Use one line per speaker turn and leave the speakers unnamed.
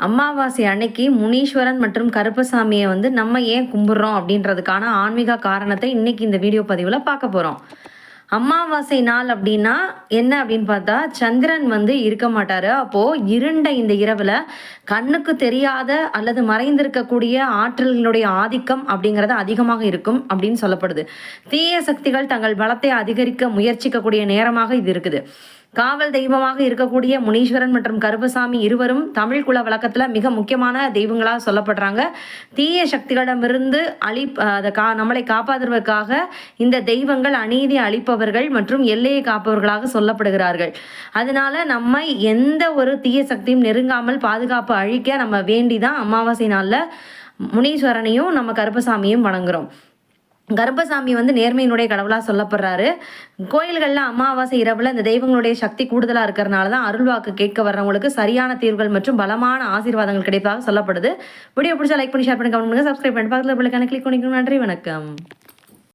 அமாவாசை அன்னைக்கு முனீஸ்வரன் மற்றும் கருப்பசாமியை வந்து நம்ம ஏன் கும்பிட்றோம் அப்படின்றதுக்கான ஆன்மீக காரணத்தை இன்னைக்கு இந்த வீடியோ பதிவில் பார்க்க போகிறோம். அமாவாசை நாள் அப்படின்னா என்ன அப்படின்னு பார்த்தா, சந்திரன் வந்து இருக்க மாட்டாரு. அப்போ இருண்ட இந்த இரவுல கண்ணுக்கு தெரியாத அல்லது மறைந்திருக்கக்கூடிய ஆற்றல்களுடைய ஆதிக்கம் அப்படிங்கிறது அதிகமாக இருக்கும் அப்படின்னு சொல்லப்படுது. தீய சக்திகள் தங்கள் பலத்தை அதிகரிக்க முயற்சிக்கக்கூடிய நேரமாக இது இருக்குது. காவல் தெய்வமாக இருக்கக்கூடிய முனீஸ்வரன் மற்றும் கருப்பசாமி இருவரும் தமிழ் குல வழக்கத்துல மிக முக்கியமான தெய்வங்களாக சொல்லப்படுறாங்க. தீய சக்திகளிடமிருந்து நம்மளை காப்பாற்றுவதற்காக இந்த தெய்வங்கள் அநீதி அளிப்பவர்கள் மற்றும் எல்லையை காப்பவர்களாக சொல்லப்படுகிறார்கள். அதனால நம்ம எந்த ஒரு தீய சக்தியும் நெருங்காமல் பாதுகாப்பு அழிக்க நம்ம வேண்டிதான் அமாவாசை நாள்ல முனீஸ்வரனையும் நம்ம கருப்பசாமியும் வணங்குறோம். கருப்பசாமி வந்து நேர்மையினுடைய கடவுளாக சொல்லப்படுறாரு. கோயில்களில் அமாவாசை இரவுல இந்த தெய்வங்களுடைய சக்தி கூடுதலாக இருக்கிறனால தான் அருள்வாக்கு கேட்க வர்றவங்களுக்கு சரியான தீர்வுகள் மற்றும் பலமான ஆசீர்வாதங்கள் கிடைப்பதாக சொல்லப்படுது. வீடியோ பிடிச்சா லைக் பண்ணி ஷேர் பண்ணி கமெண்ட் பண்ணுங்க, சப்ஸ்கிரைப் பண்ணி பக்கத்தில் கிளிக் பண்ணிக்கணும். நன்றி, வணக்கம்.